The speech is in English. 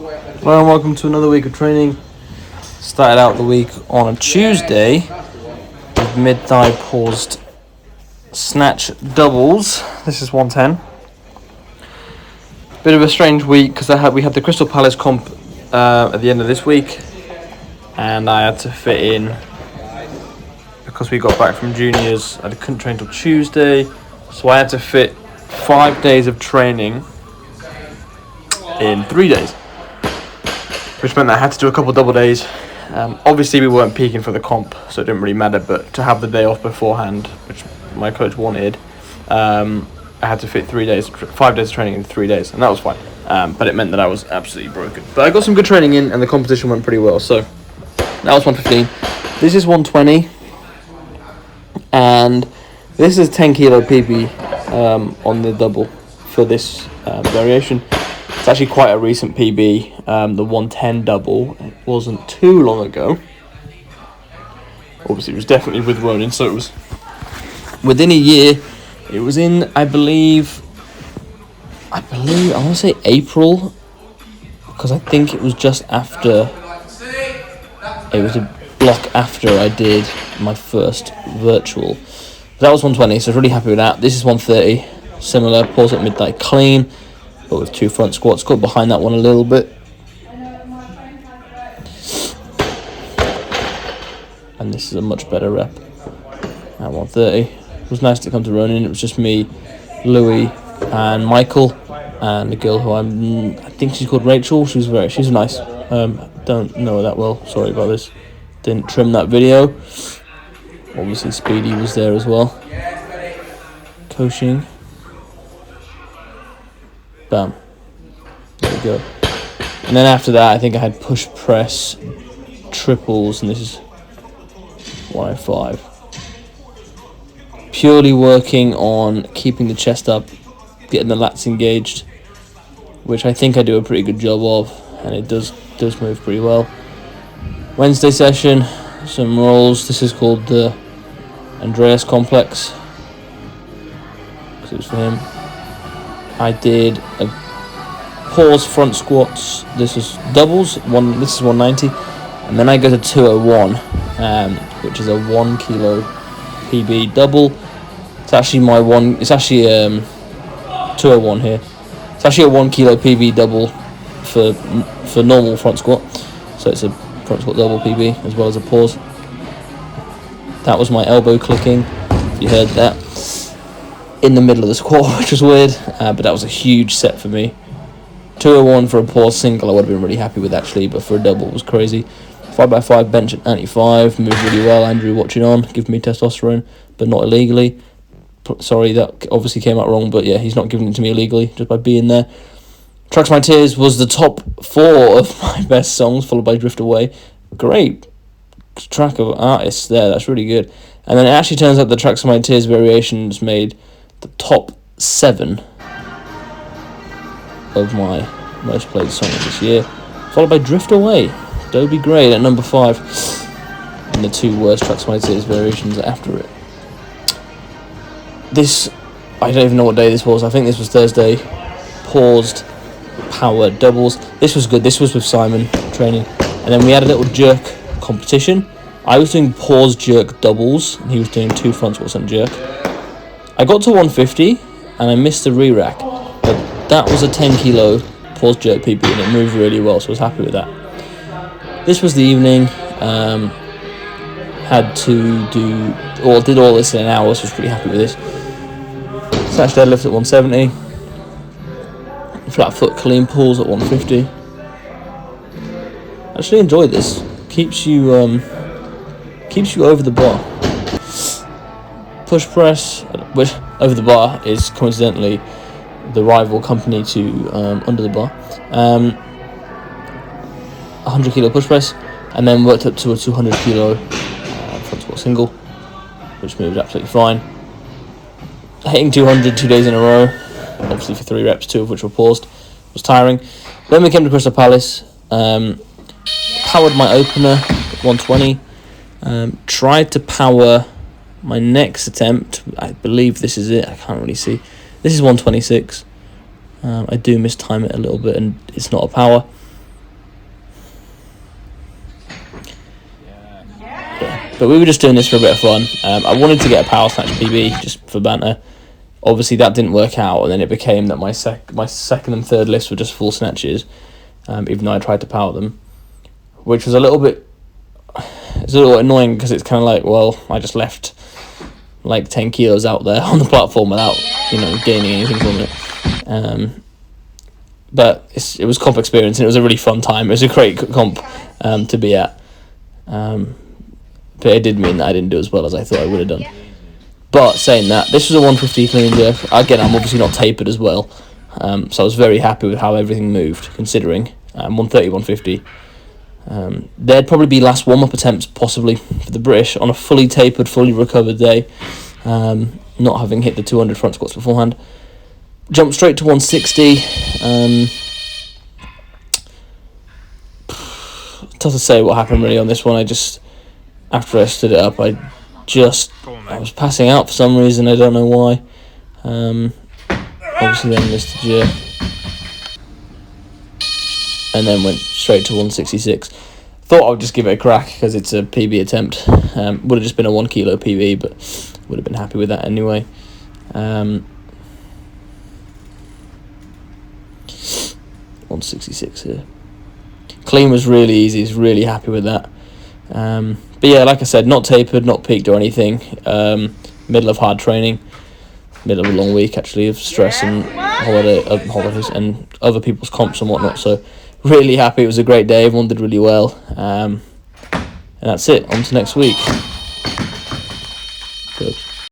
Hello and welcome to another week of training. Started out the week on a Tuesday with mid-thigh paused snatch doubles. This is 110. Bit of a strange week because we had the Crystal Palace comp at the end of this week, and I had to fit in because we got back from juniors. I couldn't train till Tuesday, so I had to fit 5 days of training in 3 days, which meant that I had to do a couple double days. Obviously we weren't peaking for the comp, so it didn't really matter, but to have the day off beforehand, which my coach wanted, I had to fit 5 days of training in 3 days, and that was fine. But it meant that I was absolutely broken. But I got some good training in, and the competition went pretty well, so that was 115. This is 120, and this is 10 kilo PB on the double for this variation. It's actually quite a recent PB, the 110 double. It wasn't too long ago. Obviously, it was definitely with Ronin, so it was within a year. It was in, I believe, I want to say April, because I think it was just after, it was a block after I did my first virtual. That was 120, so I was really happy with that. This is 130, similar, pause at mid-thigh clean, but with 2 front squats. Got behind that one a little bit. And this is a much better rep at 130. It was nice to come to Ronin. It was just me, Louis, and Michael, and a girl who I think she's called Rachel. She's nice. Don't know her that well. Sorry about this. Didn't trim that video. Obviously, Speedy was there as well, coaching. Bam. There we go. And then after that, I think I had push press, triples, and this is 105. Purely working on keeping the chest up, getting the lats engaged, which I think I do a pretty good job of, and it does move pretty well. Wednesday session, some rolls. This is called the Andreas complex, because it was for him. I did a pause front squats. This was doubles. This is 190, and then I go to 201, which is a 1 kilo PB double. It's actually It's actually 201 here. It's actually a 1 kilo PB double for normal front squat. So it's a front squat double PB as well as a pause. That was my elbow clicking, if you heard that, in the middle of the squat, which was weird, but that was a huge set for me. 201 for a pause single I would have been really happy with actually, but for a double it was crazy. 5x5 bench at 95, moved really well. Andrew watching on, giving me testosterone, but not illegally. Sorry, that obviously came out wrong, but yeah, he's not giving it to me illegally, just by being there. Tracks My Tears was the top 4 of my best songs, followed by Drift Away. Great track of artists there, that's really good. And then it actually turns out the Tracks My Tears variations made the top 7 of my most played songs this year, followed by Drift Away, Dobie Gray at number 5, and the 2 worst Tracks My Tears variations after it. This, I don't even know what day this was. I think this was Thursday. Paused power doubles. This was good. This was with Simon training, and then we had a little jerk competition. I was doing pause jerk doubles, and he was doing 2 front squats and jerk. I got to 150, and I missed the re-rack, but that was a 10 kilo pause jerk PB, and it moved really well, so I was happy with that. This was the evening. Did all this in an hour, so I was pretty happy with this. Snatch deadlift at 170. Flat foot clean pulls at 150. I actually enjoyed this. Keeps you over the bar. Push press, which over the bar is coincidentally the rival company to under the bar. 100 kilo push press, and then worked up to a 200 kilo front squat single, which moved absolutely fine. Hitting 200 2 days in a row, obviously for 3 reps, 2 of which were paused, was tiring. Then we came to Crystal Palace, powered my opener at 120, tried to power my next attempt. I believe this is it, I can't really see. This is 126. I do mistime it a little bit, and it's not a power. But we were just doing this for a bit of fun. I wanted to get a power snatch PB just for banter. Obviously that didn't work out, and then it became that my second and third lifts were just full snatches, even though I tried to power them, which was a little bit annoying, because it's kind of like, well, I just left like 10 kilos out there on the platform without, you know, gaining anything from it. But it was comp experience, and it was a really fun time. It was a great comp to be at. But it did mean that I didn't do as well as I thought I would have done. But saying that, this was a 150 clean and jerk. Again, I'm obviously not tapered as well, so I was very happy with how everything moved, considering 130, 150. There'd probably be last warm-up attempts, possibly, for the British on a fully tapered, fully recovered day, not having hit the 200 front squats beforehand. Jumped straight to 160. Tough to say what happened really on this one. After I stood it up, I was passing out for some reason. I don't know why. Obviously then missed the jerk, and then went straight to 166. Thought I would just give it a crack because it's a PB attempt. Would have just been a 1 kilo PB, but would have been happy with that anyway. 166 here. Clean was really easy. He's really happy with that. But yeah, like I said, not tapered, not peaked or anything. Middle of hard training, middle of a long week actually of stress and holidays and other people's comps and whatnot. So really happy. It was a great day. Everyone did really well. And that's it. On to next week.